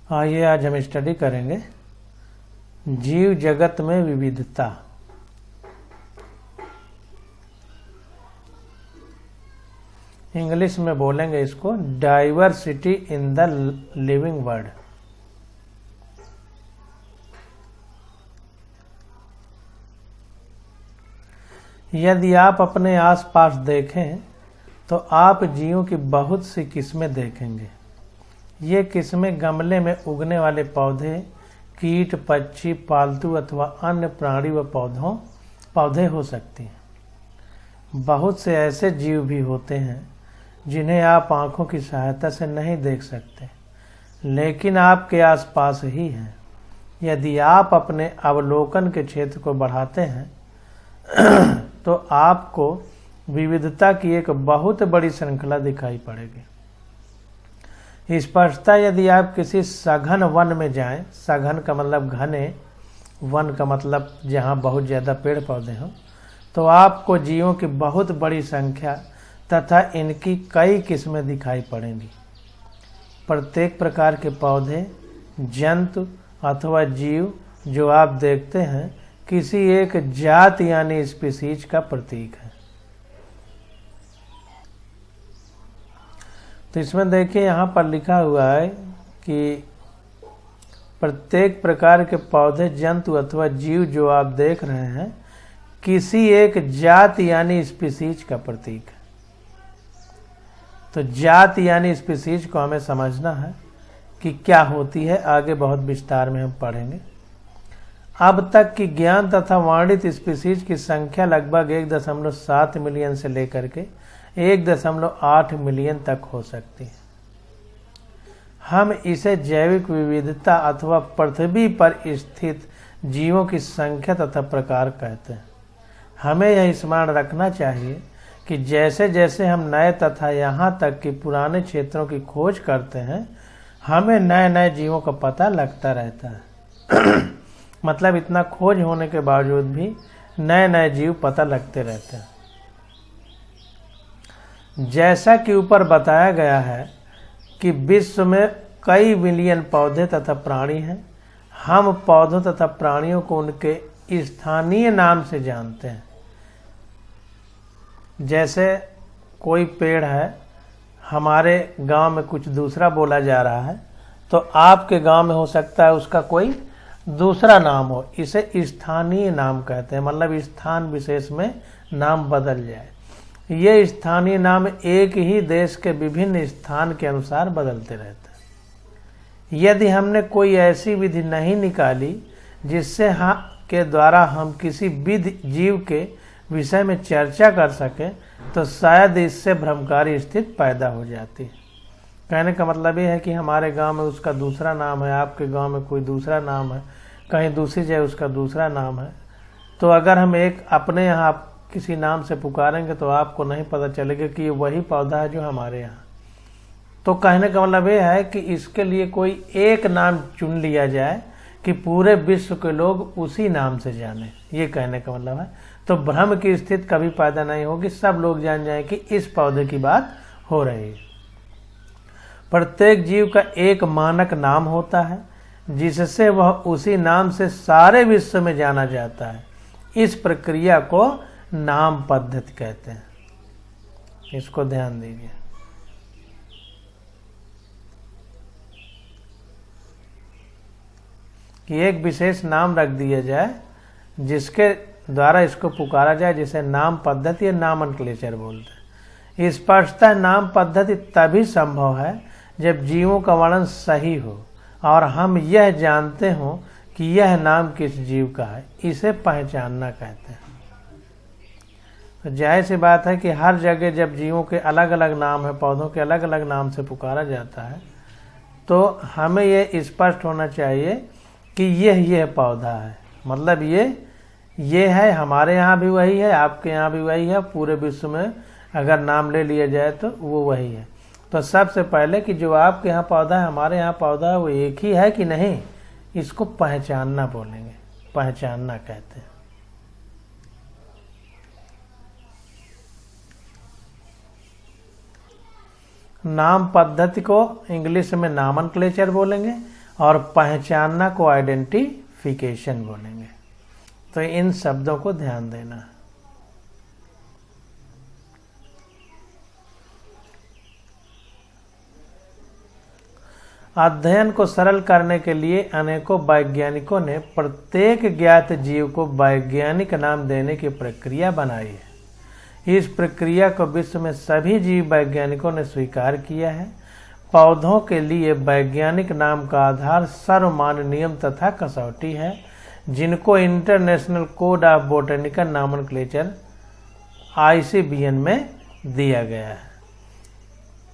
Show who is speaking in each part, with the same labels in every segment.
Speaker 1: आइए आज हम स्टडी करेंगे जीव जगत में विविधता। इंग्लिश में बोलेंगे इसको diversity in the living world. यदि आप अपने आसपास देखें तो आप जीवों की बहुत सी किस्में देखेंगे। ये किस्में गमले में उगने वाले पौधे, कीट, पक्षी, पालतू अथवा अन्य प्राणी व पौधे हो सकती हैं। बहुत से ऐसे जीव भी होते हैं जिन्हें आप आंखों की सहायता से नहीं देख सकते, लेकिन आपके आसपास ही हैं। यदि आप अपने अवलोकन के क्षेत्र को बढ़ाते हैं तो आपको विविधता की एक बहुत बड़ी श्रृंखला दिखाई पड़ेगी। स्पष्टता यदि आप किसी सघन वन में जाएं, सघन का मतलब घने, वन का मतलब जहां बहुत ज़्यादा पेड़ पौधे हों, तो आपको जीवों की बहुत बड़ी संख्या तथा इनकी कई किस्में दिखाई पड़ेंगी। प्रत्येक प्रकार के पौधे, जंतु अथवा जीव जो आप देखते हैं किसी एक जात यानी स्पीसीज का प्रतीक है। तो इसमें देखिए यहाँ पर लिखा हुआ है कि प्रत्येक प्रकार के पौधे, जंतु अथवा जीव जो आप देख रहे हैं किसी एक जात यानी स्पीसीज का प्रतीक है। तो जात यानी स्पीसीज को हमें समझना है कि क्या होती है, आगे बहुत विस्तार में हम पढ़ेंगे। अब तक की ज्ञान तथा वर्णित स्पीसीज की संख्या लगभग 1.7 मिलियन से लेकर के 1.8 मिलियन तक हो सकती है। हम इसे जैविक विविधता अथवा पृथ्वी पर स्थित जीवों की संख्या तथा प्रकार कहते हैं। हमें यह स्मरण रखना चाहिए कि जैसे जैसे हम नए तथा यहाँ तक कि पुराने क्षेत्रों की खोज करते हैं, हमें नए नए जीवों का पता लगता रहता है। मतलब इतना खोज होने के बावजूद भी नए नए जीव पता लगते रहते हैं। जैसा कि ऊपर बताया गया है कि विश्व में कई मिलियन पौधे तथा प्राणी हैं। हम पौधों तथा प्राणियों को उनके स्थानीय नाम से जानते हैं। जैसे कोई पेड़ है, हमारे गांव में कुछ दूसरा बोला जा रहा है, तो आपके गांव में हो सकता है उसका कोई दूसरा नाम हो। इसे स्थानीय नाम कहते हैं, मतलब स्थान विशेष में नाम बदल जाए। ये स्थानीय नाम एक ही देश के विभिन्न स्थान के अनुसार बदलते रहते हैं। यदि हमने कोई ऐसी विधि नहीं निकाली जिससे के द्वारा हम किसी विधि जीव के विषय में चर्चा कर सकें, तो शायद इससे भ्रमकारी स्थिति पैदा हो जाती है। कहने का मतलब ये है कि हमारे गांव में उसका दूसरा नाम है, आपके गांव में कोई दूसरा नाम है, कहीं दूसरी जगह उसका दूसरा नाम है। तो अगर हम एक अपने यहाँ किसी नाम से पुकारेंगे तो आपको नहीं पता चलेगा कि ये वही पौधा है जो हमारे यहाँ। तो कहने का मतलब ये है कि इसके लिए कोई एक नाम चुन लिया जाए कि पूरे विश्व के लोग उसी नाम से जाने, ये कहने का मतलब है। तो भ्रम की स्थिति कभी पैदा नहीं होगी, सब लोग जान जाए कि इस पौधे की बात हो रही है। प्रत्येक जीव का एक मानक नाम होता है जिससे वह उसी नाम से सारे विश्व में जाना जाता है। इस प्रक्रिया को नाम पद्धति कहते हैं। इसको ध्यान दीजिए। कि एक विशेष नाम रख दिया जाए जिसके द्वारा इसको पुकारा जाए, जिसे नाम पद्धति या नामनक्लेचर बोलते हैं। स्पष्टतः नाम पद्धति तभी संभव है जब जीवों का वर्णन सही हो और हम यह जानते हों कि यह नाम किस जीव का है। इसे पहचानना कहते हैं। तो जाहिर सी बात है कि हर जगह जब जीवों के अलग अलग नाम है, पौधों के अलग अलग नाम से पुकारा जाता है, तो हमें यह स्पष्ट होना चाहिए कि यह पौधा है। मतलब ये है, हमारे यहाँ भी वही है, आपके यहाँ भी वही है, पूरे विश्व में अगर नाम ले लिया जाए तो वो वही है। तो सबसे पहले कि जो आपके यहाँ पौधा है, हमारे यहाँ पौधा है, वो एक ही है कि नहीं, इसको पहचानना बोलेंगे, पहचानना कहते हैं। नाम पद्धति को इंग्लिश में नामनक्लेचर बोलेंगे और पहचानना को आइडेंटिफिकेशन बोलेंगे। तो इन शब्दों को ध्यान देना। अध्ययन को सरल करने के लिए अनेकों वैज्ञानिकों ने प्रत्येक ज्ञात जीव को वैज्ञानिक नाम देने की प्रक्रिया बनाई है। इस प्रक्रिया को विश्व में सभी जीव वैज्ञानिकों ने स्वीकार किया है। पौधों के लिए वैज्ञानिक नाम का आधार सर्वमान्य नियम तथा कसौटी है, जिनको international code of botanical nomenclature ICBN में दिया गया है।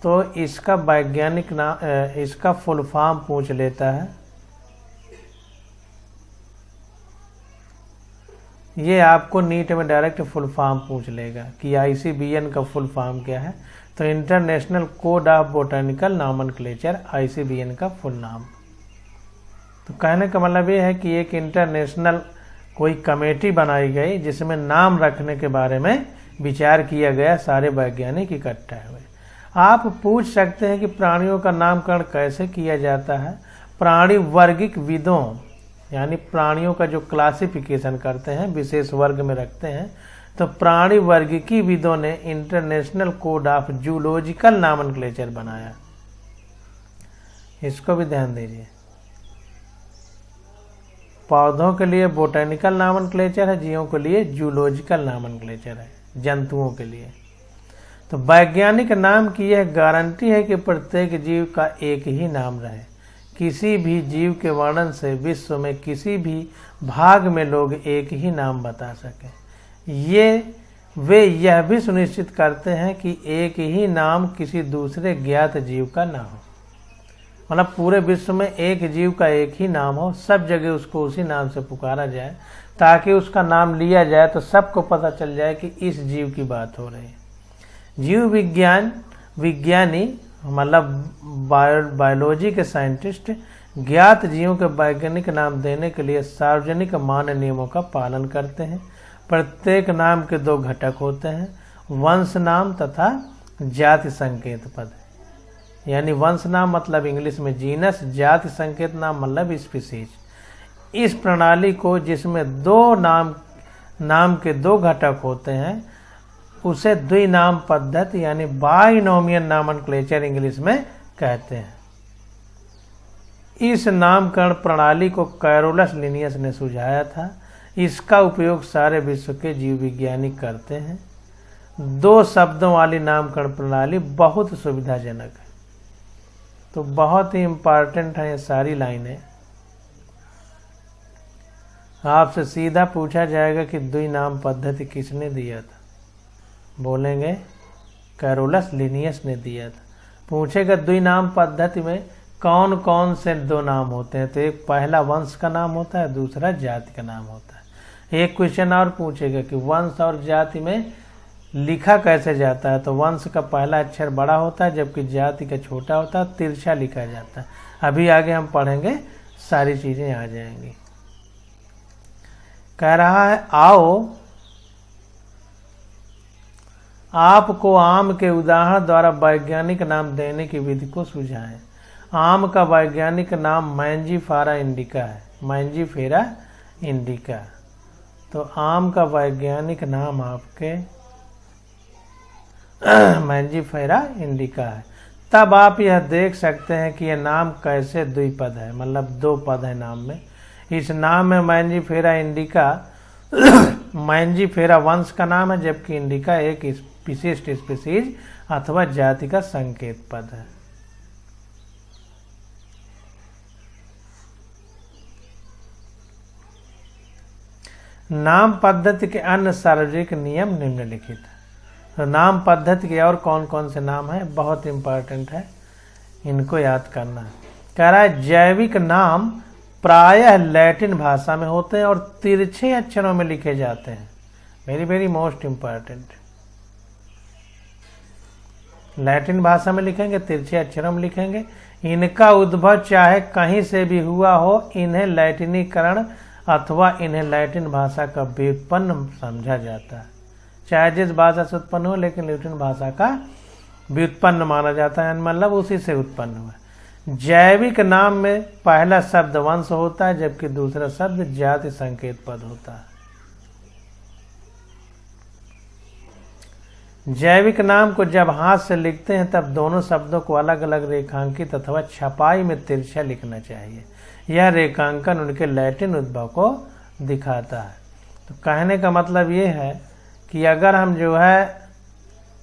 Speaker 1: तो इसका वैज्ञानिक नाम, इसका फुल फॉर्म पूछ लेता है। ये आपको नीट में डायरेक्ट फुल फॉर्म पूछ लेगा कि ICBN का फुल फॉर्म क्या है। तो international code of botanical nomenclature ICBN का फुल नाम। तो कहने का मतलब ये है कि एक इंटरनेशनल कोई कमेटी बनाई गई जिसमें नाम रखने के बारे में विचार किया गया, सारे वैज्ञानिक इकट्ठा हुए। आप पूछ सकते हैं कि प्राणियों का नामकरण कैसे किया जाता है। प्राणी वर्गिक विदों यानी प्राणियों का जो क्लासिफिकेशन करते हैं, विशेष वर्ग में रखते हैं, तो प्राणी वर्गिकी विदों ने international code of zoological nomenclature बनाया। इसको भी ध्यान दीजिए। पौधों के लिए बोटेनिकल नॉमेनक्लेचर है, जीवों के लिए जूलॉजिकल नॉमेनक्लेचर है, जंतुओं के लिए। तो वैज्ञानिक नाम की यह गारंटी है कि प्रत्येक जीव का एक ही नाम रहे। किसी भी जीव के वर्णन से विश्व में किसी भी भाग में लोग एक ही नाम बता सकें। वे यह भी सुनिश्चित करते हैं कि एक ही नाम किसी दूसरे ज्ञात जीव का ना हो। मतलब पूरे विश्व में एक जीव का एक ही नाम हो, सब जगह उसको उसी नाम से पुकारा जाए, ताकि उसका नाम लिया जाए तो सबको पता चल जाए कि इस जीव की बात हो रही है। जीव विज्ञानी मतलब बायोलॉजी के साइंटिस्ट ज्ञात जीवों के वैज्ञानिक नाम देने के लिए सार्वजनिक मान्य नियमों का पालन करते हैं। प्रत्येक नाम के 2 घटक होते हैं, वंश नाम तथा जाति संकेत पद। यानी वंश नाम मतलब इंग्लिश में जीनस, जाति संकेत नाम मतलब स्पीसीज। इस प्रणाली को जिसमें 2 नाम के 2 घटक होते हैं उसे द्विनाम पद्धति यानी बाइनोमियल नॉमेनक्लेचर इंग्लिश में कहते हैं। इस नामकरण प्रणाली को कैरोलस लिनियस ने सुझाया था। इसका उपयोग सारे विश्व के जीव वैज्ञानिक करते हैं। 2 शब्दों वाली नामकरण प्रणाली बहुत सुविधाजनक है। तो बहुत ही इम्पॉर्टेंट है ये सारी लाइनें। आपसे सीधा पूछा जाएगा कि द्विनाम पद्धति किसने दिया था, बोलेंगे कैरोलस लिनियस ने दिया था। पूछेगा द्विनाम पद्धति में कौन कौन से 2 नाम होते हैं, तो एक पहला वंश का नाम होता है, दूसरा जाति का नाम होता है। एक क्वेश्चन और पूछेगा कि वंश और जाति में लिखा कैसे जाता है, तो वंश का पहला अक्षर बड़ा होता है जबकि जाति का छोटा होता है, तिरछा लिखा जाता है। अभी आगे हम पढ़ेंगे, सारी चीजें आ जाएंगी। कह रहा है आओ आपको आम के उदाहरण द्वारा वैज्ञानिक नाम देने की विधि को सुझाएं। आम का वैज्ञानिक नाम मैंजीफेरा इंडिका है, मैंजीफेरा इंडिका। तो आम का वैज्ञानिक नाम आपके मैंजीफेरा इंडिका है। तब आप यह देख सकते हैं कि यह नाम कैसे द्विपद है, मतलब 2 पद है नाम में। इस नाम में मैंजीफेरा इंडिका मैंजीफेरा वंश का नाम है, जबकि इंडिका एक विशिष्ट स्पीसीज अथवा जाति का संकेत पद है। नाम पद्धति के अन्य सार्वजनिक नियम निम्नलिखित है। तो नाम पद्धति के और कौन कौन से नाम हैं, बहुत इंपॉर्टेंट है, इनको याद करना है। कह रहा है जैविक नाम प्रायः लैटिन भाषा में होते हैं और तिरछे अक्षरों में लिखे जाते हैं। Very very most important. Latin भाषा में लिखेंगे, तिरछे अक्षरों में लिखेंगे। इनका उद्भव चाहे कहीं से भी हुआ हो, इन्हें लैटिनीकरण अथवा इन्हें लैटिन भाषा का व्युत्पन्न समझा जाता है। चाहे जिस भाषा से उत्पन्न हो, लेकिन लैटिन भाषा का व्युत्पन्न माना जाता है, मतलब उसी से उत्पन्न हुआ। जैविक नाम में पहला शब्द वंश होता है, जबकि दूसरा शब्द जाति संकेत पद होता है। जैविक नाम को जब हाथ से लिखते हैं तब दोनों शब्दों को अलग अलग रेखांकित अथवा छपाई में तिरछा लिखना चाहिए। यह रेखांकन उनके लैटिन उद्भव को दिखाता है। तो कहने का मतलब ये है कि अगर हम जो है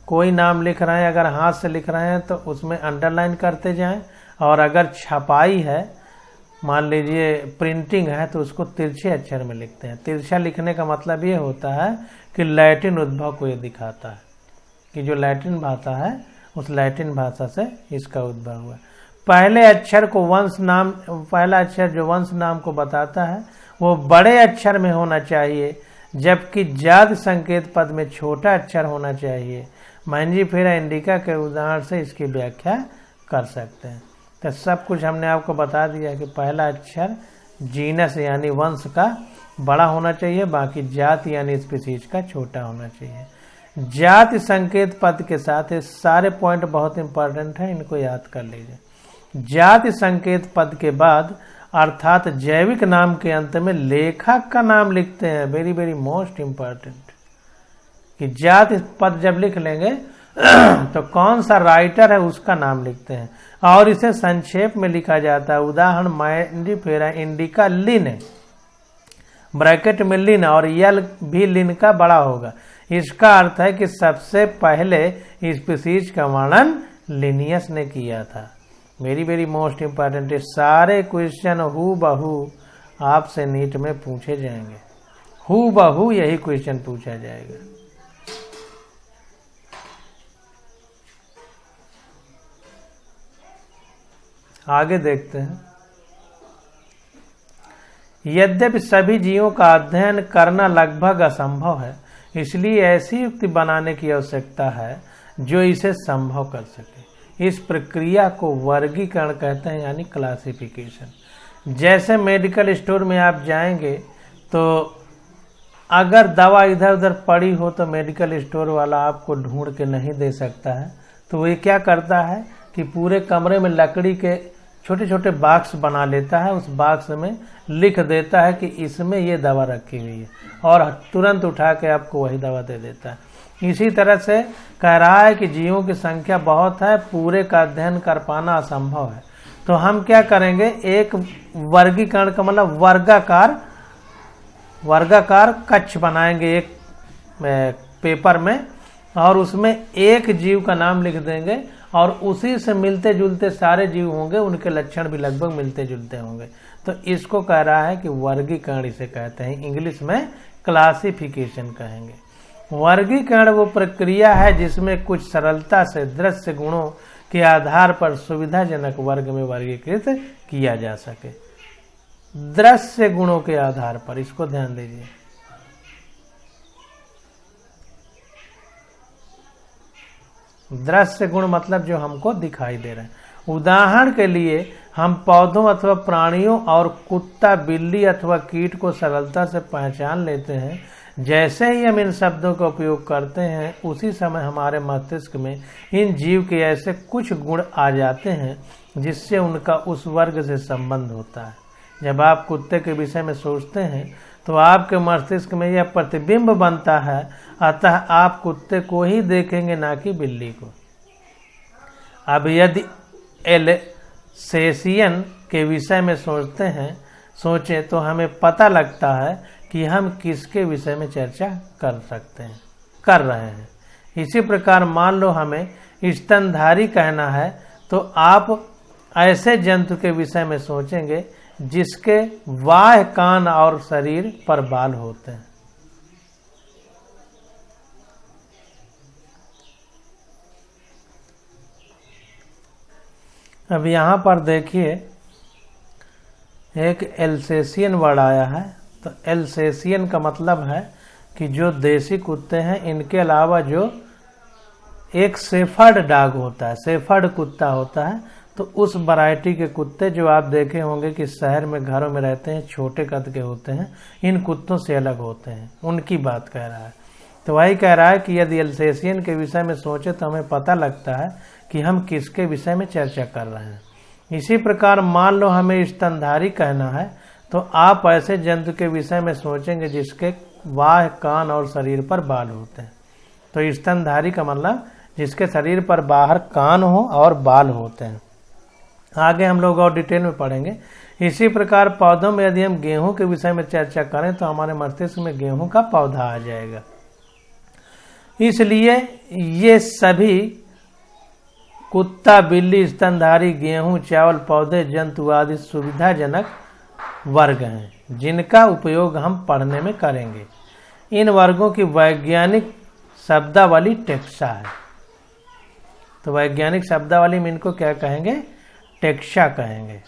Speaker 1: कोई नाम लिख रहे हैं, अगर हाथ से लिख रहे हैं तो उसमें अंडरलाइन करते जाएं, और अगर छपाई है, मान लीजिए प्रिंटिंग है, तो उसको तिरछे अक्षर में लिखते हैं। तिरछा लिखने का मतलब ये होता है कि लैटिन उद्भव को ये दिखाता है कि जो लैटिन भाषा है उस लैटिन भाषा से इसका उद्भव हुआ। पहले अक्षर को वंश नाम, पहला अक्षर जो वंश नाम को बताता है वो बड़े अक्षर में होना चाहिए, जबकि जाति संकेत पद में छोटा अक्षर होना चाहिए। मैंजीफेरा इंडिका के उदाहरण से इसकी व्याख्या कर सकते हैं। तो सब कुछ हमने आपको बता दिया कि पहला अक्षर जीनस यानी वंश का बड़ा होना चाहिए, बाकी जाति यानी स्पीशीज का छोटा होना चाहिए। जाति संकेत पद के साथ ये सारे पॉइंट बहुत इंपॉर्टेंट है, इनको याद कर लीजिए। जाति संकेत पद के बाद अर्थात जैविक नाम के अंत में लेखक का नाम लिखते हैं। वेरी वेरी मोस्ट इम्पॉर्टेंट कि जाति पद जब लिख लेंगे तो कौन सा राइटर है उसका नाम लिखते हैं, और इसे संक्षेप में लिखा जाता है। उदाहरण मैंजीफेरा इंडिका लिन, ब्रैकेट में लिन, और यल भी लिन का बड़ा होगा। इसका अर्थ है कि सबसे पहले स्पीशीज का वर्णन लिनियस ने किया था। Very very most important. सारे क्वेश्चन हु बहू आपसे नीट में पूछे जाएंगे, हु बहू यही क्वेश्चन पूछा जाएगा। आगे देखते हैं। यद्यपि सभी जीवों का अध्ययन करना लगभग असंभव है, इसलिए ऐसी युक्ति बनाने की आवश्यकता है जो इसे संभव कर सके। इस प्रक्रिया को वर्गीकरण कहते हैं, यानी क्लासिफिकेशन। जैसे मेडिकल स्टोर में आप जाएंगे तो अगर दवा इधर उधर पड़ी हो तो मेडिकल स्टोर वाला आपको ढूंढ के नहीं दे सकता है, तो ये क्या करता है कि पूरे कमरे में लकड़ी के छोटे छोटे बॉक्स बना लेता है, उस बॉक्स में लिख देता है कि इसमें ये दवा रखी हुई है, और तुरंत उठा के आपको वही दवा दे देता है। इसी तरह से कह रहा है कि जीवों की संख्या बहुत है, पूरे का अध्ययन कर पाना असंभव है। तो हम क्या करेंगे, एक वर्गीकरण का मतलब वर्गाकार कक्ष बनाएंगे एक पेपर में, और उसमें एक जीव का नाम लिख देंगे, और उसी से मिलते जुलते सारे जीव होंगे, उनके लक्षण भी लगभग मिलते जुलते होंगे। तो इसको कह रहा है कि वर्गीकरण इसे कहते हैं, इंग्लिश में क्लासिफिकेशन कहेंगे। वर्गीकरण वो प्रक्रिया है जिसमें कुछ सरलता से दृश्य गुणों के आधार पर सुविधाजनक वर्ग में वर्गीकृत किया जा सके। दृश्य गुणों के आधार पर, इसको ध्यान दीजिए। दृश्य गुण मतलब जो हमको दिखाई दे रहे हैं। उदाहरण के लिए हम पौधों अथवा प्राणियों और कुत्ता, बिल्ली अथवा कीट को सरलता से पहचान लेते हैं। जैसे ही हम इन शब्दों का उपयोग करते हैं, उसी समय हमारे मस्तिष्क में इन जीव के ऐसे कुछ गुण आ जाते हैं जिससे उनका उस वर्ग से संबंध होता है। जब आप कुत्ते के विषय में सोचते हैं तो आपके मस्तिष्क में यह प्रतिबिंब बनता है, अतः आप कुत्ते को ही देखेंगे, ना कि बिल्ली को। अब यदि एल्सेशियन के विषय में सोचें तो हमें पता लगता है कि हम किसके विषय में चर्चा कर रहे हैं। इसी प्रकार मान लो हमें स्तनधारी कहना है, तो आप ऐसे जंतु के विषय में सोचेंगे जिसके बाह्य कान और शरीर पर बाल होते हैं। अब यहाँ पर देखिए एक एल्सेशियन वर्ड आया है। तो एल्सेशियन का मतलब है कि जो देसी कुत्ते हैं, इनके अलावा जो एक शेफर्ड डॉग होता है, शेफर्ड कुत्ता होता है, तो उस वैरायटी के कुत्ते जो आप देखे होंगे कि शहर में घरों में रहते हैं, छोटे कद के होते हैं, इन कुत्तों से अलग होते हैं, उनकी बात कह रहा है। तो वही कह रहा है कि यदि एल्सेशियन के विषय में सोचे तो हमें पता लगता है कि हम किसके विषय में चर्चा कर रहे हैं। इसी प्रकार मान लो हमें स्तनधारी कहना है, तो आप ऐसे जंतु के विषय में सोचेंगे जिसके बाह्य, कान और शरीर पर बाल होते हैं। तो स्तनधारी का मतलब जिसके शरीर पर बाहर कान हो और बाल होते हैं। आगे हम लोग और डिटेल में पढ़ेंगे। इसी प्रकार पौधों में यदि हम गेहूं के विषय में चर्चा करें तो हमारे मस्तिष्क में गेहूं का पौधा आ जाएगा। इसलिए ये सभी कुत्ता, बिल्ली, स्तनधारी, गेहूं, चावल, पौधे, जंतु आदि सुविधाजनक वर्ग हैं जिनका उपयोग हम पढ़ने में करेंगे। इन वर्गों की वैज्ञानिक शब्दावली टेक्सा है। तो वैज्ञानिक शब्दावली में इनको क्या कहेंगे? टेक्सा कहेंगे।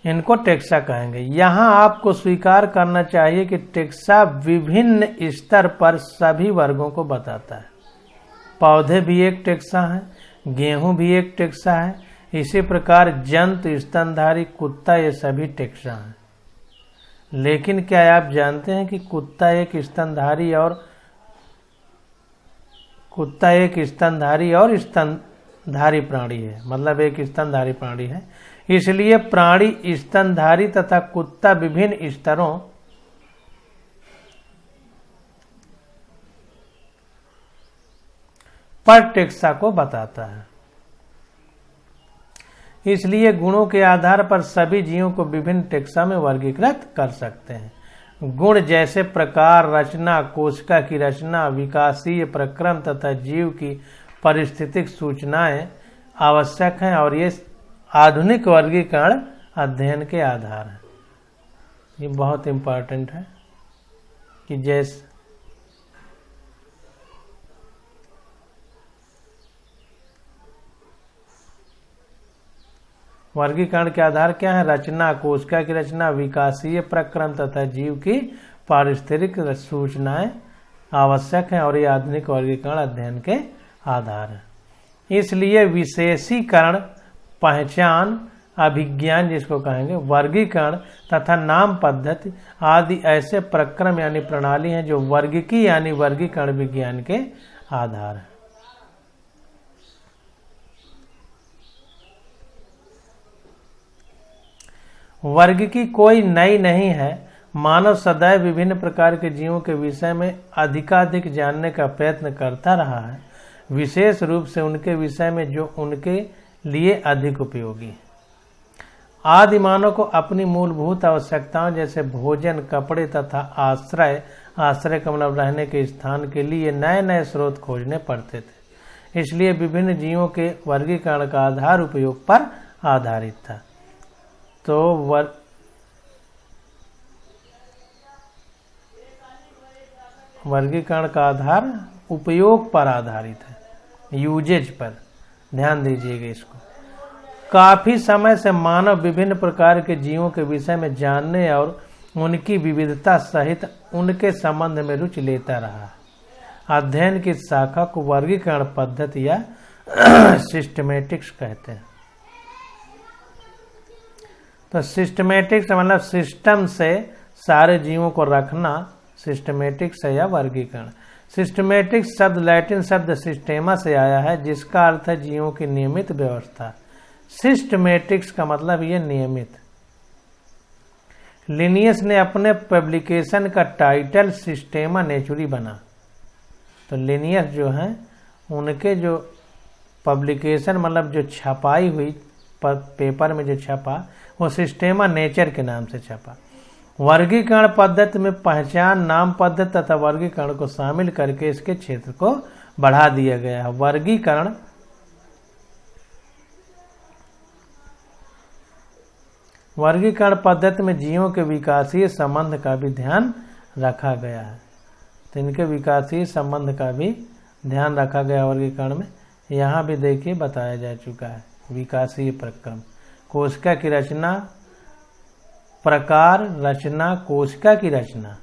Speaker 1: इनको टेक्सा कहेंगे। यहाँ आपको स्वीकार करना चाहिए कि टेक्सा विभिन्न स्तर पर सभी वर्गों को बताता है। पौधे भी एक टेक्सा है, गेहूं भी एक टेक्सा है, इसी प्रकार जंतु, स्तनधारी, कुत्ता, ये सभी टेक्सा हैं। लेकिन क्या आप जानते हैं कि कुत्ता एक स्तनधारी और स्तनधारी प्राणी है, मतलब एक स्तनधारी प्राणी है। इसलिए प्राणी स्तनधारी तथा कुत्ता विभिन्न स्तरों पर टेक्सा को बताता है। इसलिए गुणों के आधार पर सभी जीवों को विभिन्न टेक्सा में वर्गीकृत कर सकते हैं। गुण जैसे प्रकार, रचना, कोशिका की रचना, विकासीय प्रक्रम तथा जीव की पारिस्थितिक सूचनाएं आवश्यक हैं और ये आधुनिक वर्गीकरण अध्ययन के आधार हैं। ये बहुत इंपॉर्टेंट है कि जैसे वर्गीकरण के आधार क्या है? रचना, कोशिका की रचना, विकासीय प्रक्रम तथा जीव की पारिस्थितिक सूचनाएं आवश्यक हैं और ये आधुनिक वर्गीकरण अध्ययन के आधार हैं। इसलिए विशेषीकरण, पहचान, अभिज्ञान जिसको कहेंगे, वर्गीकरण तथा नाम पद्धति आदि ऐसे प्रक्रम यानी प्रणाली हैं जो वर्गीकी यानी वर्गीकरण विज्ञान के आधार हैं। वर्गीकी कोई नई नहीं है। मानव सदैव विभिन्न प्रकार के जीवों के विषय में अधिकाधिक जानने का प्रयत्न करता रहा है, विशेष रूप से उनके विषय में जो उनके लिए अधिक उपयोगी है। आदि मानव को अपनी मूलभूत आवश्यकताओं जैसे भोजन, कपड़े तथा आश्रय का मतलब रहने के स्थान के लिए नए नए स्रोत खोजने पड़ते थे। इसलिए विभिन्न जीवों के वर्गीकरण का आधार उपयोग पर आधारित था। तो वर्गीकरण का आधार उपयोग पर आधारित है, यूजेज पर। ध्यान दीजिएगा इसको। काफी समय से मानव विभिन्न प्रकार के जीवों के विषय में जानने और उनकी विविधता सहित उनके संबंध में रुचि लेता रहा। अध्ययन की शाखा को वर्गीकरण पद्धति या सिस्टमेटिक्स कहते हैं। तो सिस्टमेटिक्स मतलब सिस्टम से सारे जीवों को रखना, सिस्टमेटिक्स है या वर्गीकरण। सिस्टमेटिक्स शब्द लैटिन शब्द सिस्टेमा से आया है जिसका अर्थ है जीवों की नियमित व्यवस्था। सिस्टमेटिक्स का मतलब ये नियमित। लिनियस ने अपने पब्लिकेशन का टाइटल सिस्टेमा नेचुरी बना। तो लिनियस जो है उनके जो पब्लिकेशन मतलब जो छपाई हुई पेपर में जो छपा वो सिस्टेमा नेचर के नाम से छपा। वर्गीकरण पद्धति में पहचान, नाम पद्धति तथा वर्गीकरण को शामिल करके इसके क्षेत्र को बढ़ा दिया गया है। वर्गीकरण पद्धति में जीवों के विकासीय संबंध का भी ध्यान रखा गया है। तो इनके विकासीय संबंध का भी ध्यान रखा गया वर्गीकरण में। यहाँ भी देखिए बताया जा चुका है विकासीय प्रक्रम। कोशिका की रचना, प्रकार, रचना, कोशिका की रचना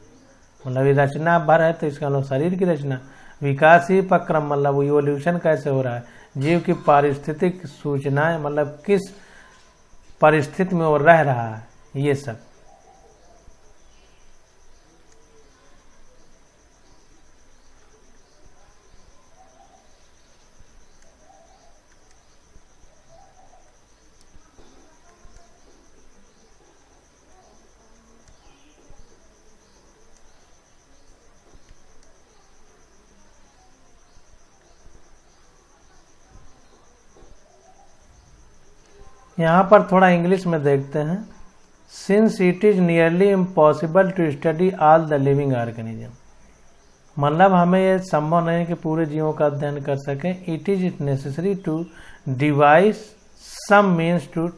Speaker 1: मतलब ये रचना भर है तो इसका मतलब शरीर की रचना। विकासीय प्रक्रम मतलब इवोल्यूशन कैसे हो रहा है। जीव की पारिस्थितिक सूचनाएं मतलब किस परिस्थिति में वो रह रहा है, ये सब। यहाँ पर थोड़ा इंग्लिश में देखते हैं। Since it is nearly impossible to study all the living organism, मतलब हमें ये संभव नहीं कि पूरे जीवों का अध्ययन कर सके। It is necessary to devise some means to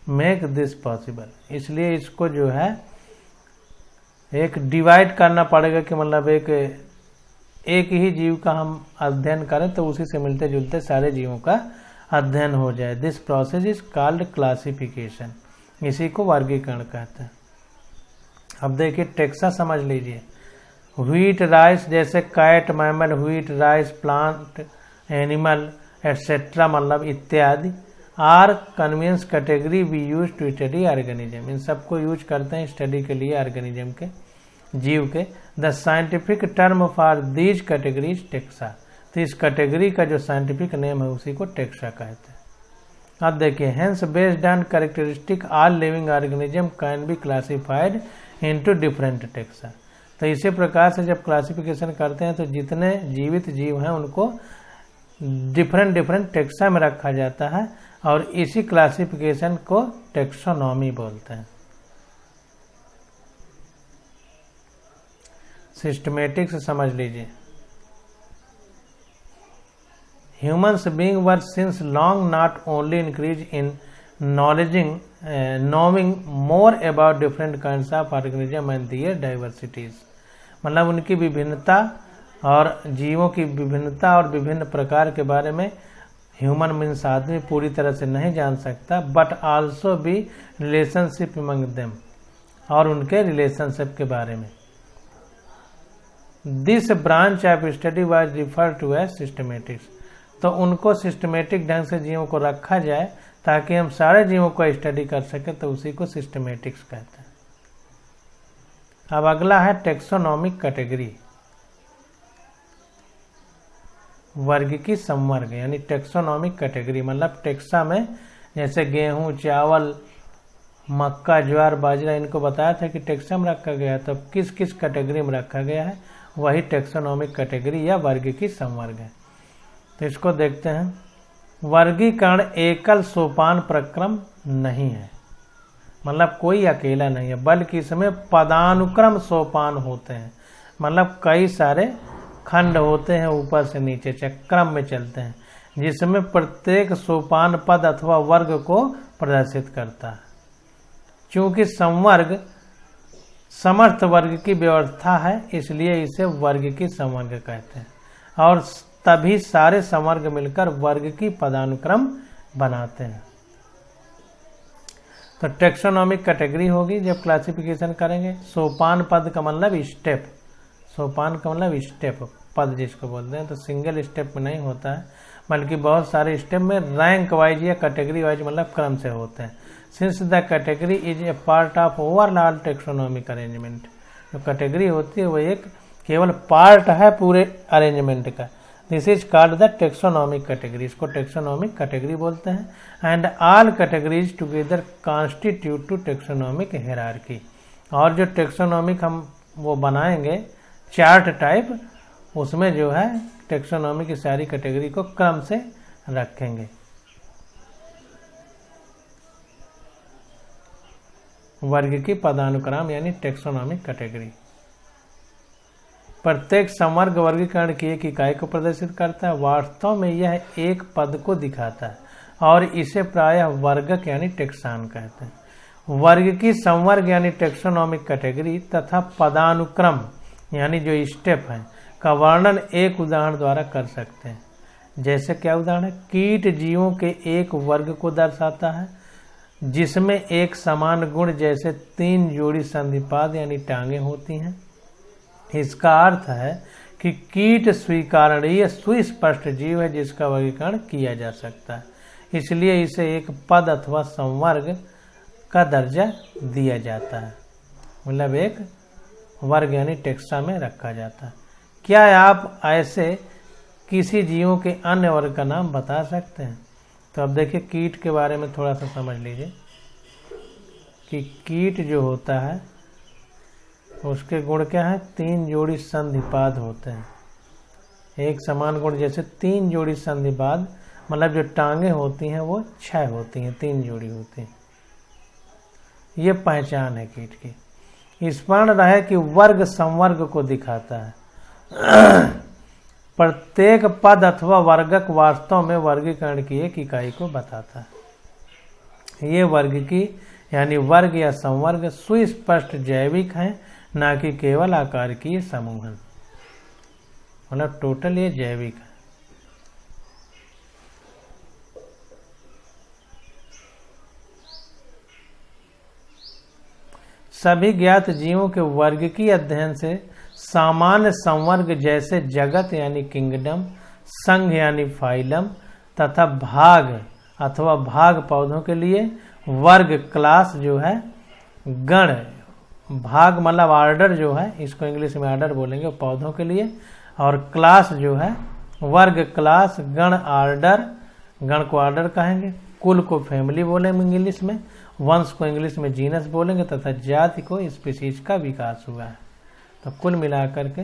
Speaker 1: make this possible, इसलिए इसको जो है एक डिवाइड करना पड़ेगा कि मतलब एक ही जीव का हम अध्ययन करें तो उसी से मिलते जुलते सारे जीवों का अध्ययन हो जाए। This process is called classification, इसी को वर्गीकरण कहते हैं। अब देखिए टेक्सा समझ लीजिए। व्हीट राइस, जैसे cat, mammal, wheat rice, plant, animal etcetera, मतलब इत्यादि, are convenience category we use to study organism, इन सबको यूज करते हैं स्टडी के लिए ऑर्गेनिज्म के, जीव के। The scientific term for these categories taxa, तो इस कैटेगरी का जो साइंटिफिक नेम है उसी को टेक्सा कहते हैं। अब देखिए, hence based on characteristic all living organism can be classified into different taxa, तो इसी प्रकार से जब क्लासिफिकेशन करते हैं तो जितने जीवित जीव हैं उनको डिफरेंट टेक्सा में रखा जाता है, और इसी क्लासिफिकेशन को टेक्सोनॉमी बोलते हैं। सिस्टमेटिक से समझ लीजिए। Humans being were since long not only increased in knowing more about different kinds of organisms and their diversities, मतलब उनकी विभिन्नता और जीवों की विभिन्नता और विभिन्न प्रकार के बारे में ह्यूमन मीन्स आदमी पूरी तरह से नहीं जान सकता, बट आल्सो भी रिलेशनशिप अमंग देम, और उनके रिलेशनशिप के बारे में। This branch of study was referred to as systematics, तो उनको सिस्टमेटिक ढंग से जीवों को रखा जाए ताकि हम सारे जीवों को स्टडी कर सके, तो उसी को सिस्टमेटिक्स कहते हैं। अब अगला है टेक्सोनॉमिक कैटेगरी, वर्ग की संवर्ग, यानी टेक्सोनॉमिक कैटेगरी, मतलब टेक्सा में जैसे गेहूं, चावल, मक्का, ज्वार, बाजरा, इनको बताया था कि टेक्सा में रखा गया है, तो किस किस कैटेगरी में रखा गया है वही टेक्सोनॉमिक कैटेगरी या वर्ग की संवर्ग है। तो इसको देखते हैं। वर्गीकरण एकल सोपान प्रक्रम नहीं है, मतलब कोई अकेला नहीं है, बल्कि इसमें पदानुक्रम सोपान होते हैं, मतलब कई सारे खंड होते हैं ऊपर से नीचे क्रम में चलते हैं, जिसमें प्रत्येक सोपान पद अथवा वर्ग को प्रदर्शित करता है। चूंकि संवर्ग समर्थ वर्ग की व्यवस्था है, इसलिए इसे वर्ग की संवर्ग कहते हैं, और तभी सारे संवर्ग मिलकर वर्ग की पदानुक्रम बनाते हैं। तो टेक्सोनॉमिक कैटेगरी होगी जब क्लासिफिकेशन करेंगे। सोपान पद का मतलब स्टेप, सोपान का मतलब स्टेप, पद जिसको बोलते हैं, तो सिंगल स्टेप में नहीं होता है, बल्कि बहुत सारे स्टेप में रैंक वाइज या कैटेगरी वाइज मतलब क्रम से होते हैं। Since the category is a part of overall taxonomic arrangement, जो कैटेगरी होती है वो एक केवल पार्ट है पूरे अरेंजमेंट का। This is called the taxonomic category, इसको टेक्सोनॉमिक कैटेगरी बोलते हैं। And all categories together constitute to taxonomic hierarchy, और जो टेक्सोनॉमिक हम वो बनाएंगे चार्ट टाइप, उसमें जो है टेक्सोनॉमी की सारी कैटेगरी को क्रम से रखेंगे। वर्ग की पदानुक्रम यानी टेक्सोनॉमिक कैटेगरी। प्रत्येक संवर्ग वर्गीकरण की एक इकाई को प्रदर्शित करता है, वास्तव में यह एक पद को दिखाता है, और इसे प्रायः वर्गक यानी टेक्सान कहते हैं। वर्ग की संवर्ग यानी टेक्सोनॉमिक कैटेगरी तथा पदानुक्रम यानी जो स्टेप है का वर्णन एक उदाहरण द्वारा कर सकते हैं। जैसे क्या उदाहरण है? कीट जीवों के एक वर्ग को दर्शाता है जिसमें एक समान गुण जैसे 3 जोड़ी संधिपाद यानी टांगे होती हैं। इसका अर्थ है कि कीट स्वीकारणीय सुस्पष्ट जीव है जिसका वर्गीकरण किया जा सकता है, इसलिए इसे एक पद अथवा संवर्ग का दर्जा दिया जाता है, मतलब एक वर्ग यानी टेक्सा में रखा जाता है। क्या आप ऐसे किसी जीवों के अन्य वर्ग का नाम बता सकते हैं? तो अब देखिए कीट के बारे में थोड़ा सा समझ लीजिए कि कीट जो होता है उसके गुण क्या है? 3 जोड़ी संधिपाद होते हैं। एक समान गुण जैसे 3 जोड़ी संधिपाद, मतलब जो टांगे होती हैं वो 6 होती हैं, 3 जोड़ी होती हैं। ये पहचान है कीट की। स्मरण रहे कि वर्ग संवर्ग को दिखाता है। प्रत्येक पद अथवा वर्गक वास्तव में वर्गीकरण की एक इकाई को बताता है। ये वर्ग की यानी वर्ग या संवर्ग सुस्पष्ट जैविक हैं, ना कि केवल आकार की समूह हैं, मतलब टोटल ये जैविक है। सभी ज्ञात जीवों के वर्ग की अध्ययन से सामान्य संवर्ग जैसे जगत यानी किंगडम, संघ यानी फाइलम तथा भाग अथवा भाग पौधों के लिए वर्ग क्लास जो है, गण भाग मतलब ऑर्डर जो है, इसको इंग्लिश में ऑर्डर बोलेंगे पौधों के लिए, और क्लास जो है वर्ग क्लास, गण ऑर्डर, गण को ऑर्डर कहेंगे, कुल को फैमिली बोलेंगे इंग्लिश में, वंश को इंग्लिश में जीनस बोलेंगे तथा जाति को स्पीशीज का विकास हुआ है। तो कुल मिलाकर के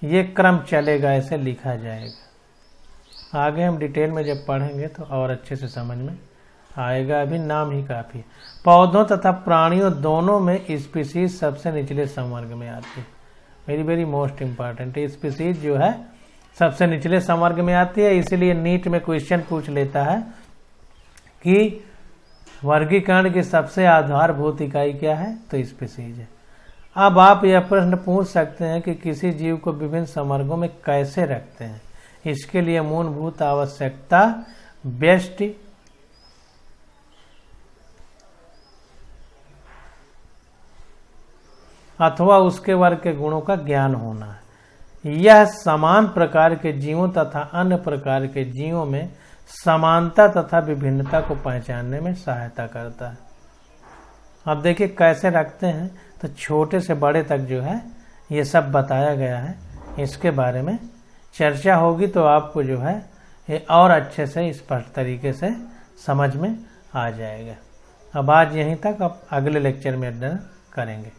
Speaker 1: ये क्रम चलेगा, ऐसे लिखा जाएगा। आगे हम डिटेल में जब पढ़ेंगे तो और अच्छे से समझ में आएगा, अभी नाम ही काफ़ी है। पौधों तथा प्राणियों दोनों में स्पीशीज सबसे निचले संवर्ग में आती है। Very very most important, species जो है सबसे निचले संवर्ग में आती है। इसीलिए नीट में क्वेश्चन पूछ लेता है कि वर्गीकरण की सबसे आधारभूत इकाई क्या है? तो स्पीशीज है। अब आप यह प्रश्न पूछ सकते हैं कि किसी जीव को विभिन्न संवर्गों में कैसे रखते हैं। इसके लिए मूलभूत आवश्यकता व्यष्टि अथवा उसके वर्ग के गुणों का ज्ञान होना है। यह समान प्रकार के जीवों तथा अन्य प्रकार के जीवों में समानता तथा विभिन्नता को पहचानने में सहायता करता है। अब देखिए कैसे रखते हैं, तो छोटे से बड़े तक जो है ये सब बताया गया है। इसके बारे में चर्चा होगी तो आपको जो है ये और अच्छे से स्पष्ट तरीके से समझ में आ जाएगा। अब आज यहीं तक, अब अगले लेक्चर में अध्ययन करेंगे।